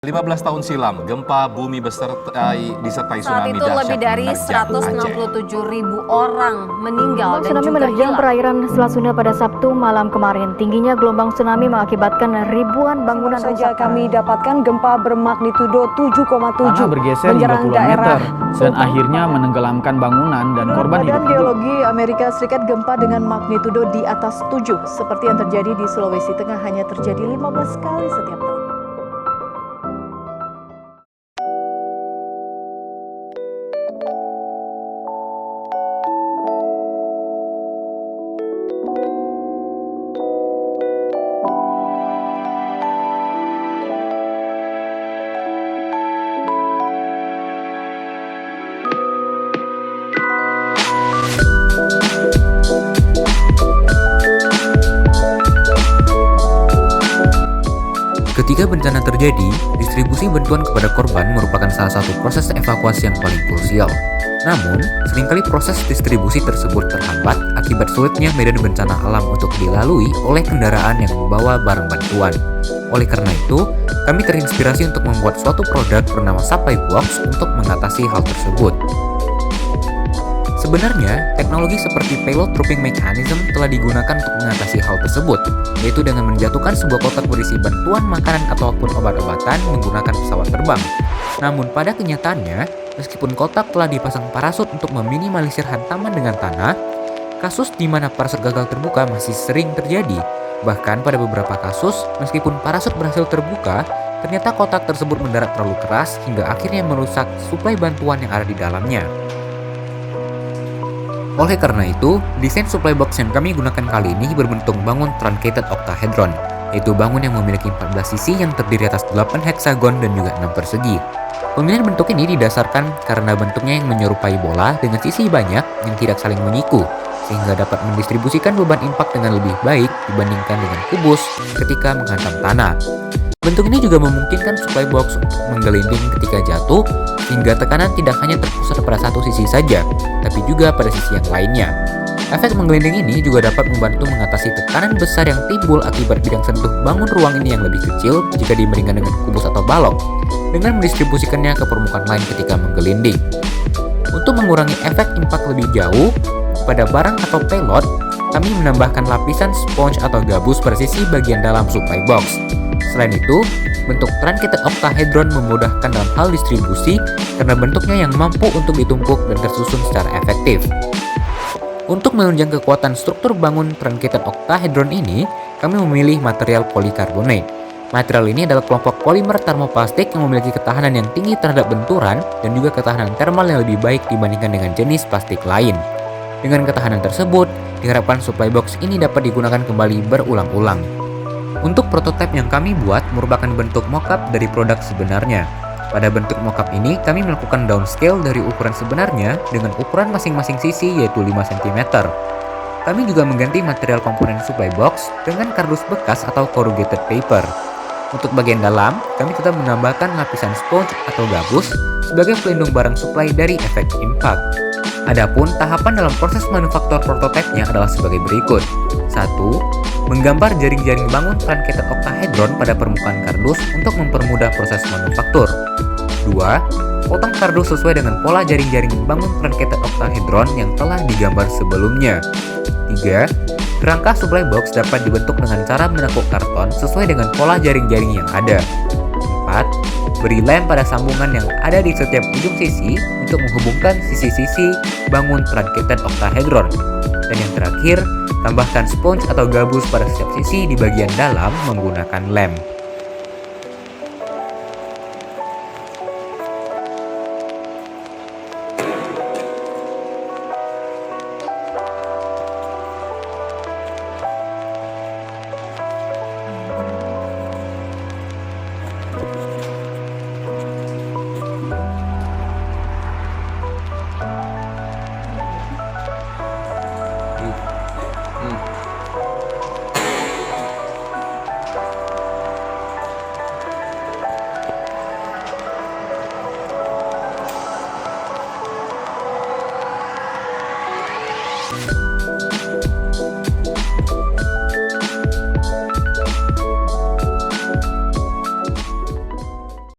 15 tahun silam, gempa bumi disertai Saat tsunami itu lebih dahsyat dari menerjang Aceh. 167.000 orang meninggal dan Tsunami juga menerjang hilang. perairan Selat Sunda pada Sabtu malam kemarin. Tingginya gelombang tsunami mengakibatkan ribuan bangunan saja rusak. kami dapatkan gempa bermagnitudo 7,7 Tanah bergeser hingga menyerang puluhan daerah meter dan akhirnya menenggelamkan bangunan dan korban Badan hidup. Geologi Amerika Serikat, gempa dengan magnitudo di atas 7 seperti yang terjadi di Sulawesi Tengah hanya terjadi 15 kali setiap tahun. Ketika bencana terjadi, distribusi bantuan kepada korban merupakan salah satu proses evakuasi yang paling krusial. Namun, seringkali proses distribusi tersebut terhambat akibat sulitnya medan bencana alam untuk dilalui oleh kendaraan yang membawa barang bantuan. Oleh karena itu, kami terinspirasi untuk membuat suatu produk bernama Supply Box untuk mengatasi hal tersebut. Sebenarnya, teknologi seperti payload dropping mechanism telah digunakan untuk mengatasi hal tersebut, yaitu dengan menjatuhkan sebuah kotak berisi bantuan makanan ataupun obat-obatan menggunakan pesawat terbang. Namun pada kenyataannya, meskipun kotak telah dipasang parasut untuk meminimalisir hantaman dengan tanah, kasus di mana parasut gagal terbuka masih sering terjadi. Bahkan pada beberapa kasus, meskipun parasut berhasil terbuka, ternyata kotak tersebut mendarat terlalu keras hingga akhirnya merusak suplai bantuan yang ada di dalamnya. Oleh karena itu, desain supply box yang kami gunakan kali ini berbentuk bangun truncated octahedron, yaitu bangun yang memiliki 14 sisi yang terdiri atas 8 heksagon dan juga 6 persegi. Pemilihan bentuk ini didasarkan karena bentuknya yang menyerupai bola dengan sisi banyak yang tidak saling menyiku, sehingga dapat mendistribusikan beban impak dengan lebih baik dibandingkan dengan kubus ketika menghantam tanah. Bentuk ini juga memungkinkan supply box untuk menggelinding ketika jatuh, hingga tekanan tidak hanya terpusat pada satu sisi saja, tapi juga pada sisi yang lainnya. Efek menggelinding ini juga dapat membantu mengatasi tekanan besar yang timbul akibat bidang sentuh bangun ruang ini yang lebih kecil jika dibandingkan dengan kubus atau balok, dengan mendistribusikannya ke permukaan lain ketika menggelinding. Untuk mengurangi efek impak lebih jauh pada barang atau payload, kami menambahkan lapisan sponge atau gabus pada sisi bagian dalam supply box. Selain itu, bentuk truncated octahedron memudahkan dalam hal distribusi karena bentuknya yang mampu untuk ditumpuk dan tersusun secara efektif. Untuk menunjang kekuatan struktur bangun truncated octahedron ini, kami memilih material polikarbonat. Material ini adalah kelompok polimer termoplastik yang memiliki ketahanan yang tinggi terhadap benturan dan juga ketahanan thermal yang lebih baik dibandingkan dengan jenis plastik lain. Dengan ketahanan tersebut, diharapkan supply box ini dapat digunakan kembali berulang-ulang. Untuk prototipe yang kami buat merupakan bentuk mockup dari produk sebenarnya. Pada bentuk mockup ini, kami melakukan downscale dari ukuran sebenarnya dengan ukuran masing-masing sisi yaitu 5 cm. Kami juga mengganti material komponen supply box dengan kardus bekas atau corrugated paper. Untuk bagian dalam, kami tetap menambahkan lapisan sponge atau gabus sebagai pelindung barang supply dari efek impact. Adapun tahapan dalam proses manufaktur prototipenya adalah sebagai berikut. 1. Menggambar jaring-jaring bangun truncated octahedron pada permukaan kardus untuk mempermudah proses manufaktur. 2. Potong kardus sesuai dengan pola jaring-jaring bangun truncated octahedron yang telah digambar sebelumnya. 3. Kerangka supply box dapat dibentuk dengan cara menekuk karton sesuai dengan pola jaring-jaring yang ada. 4. Beri lem pada sambungan yang ada di setiap ujung sisi untuk menghubungkan sisi-sisi bangun truncated octahedron. Dan yang terakhir, tambahkan sponge atau gabus pada setiap sisi di bagian dalam menggunakan lem.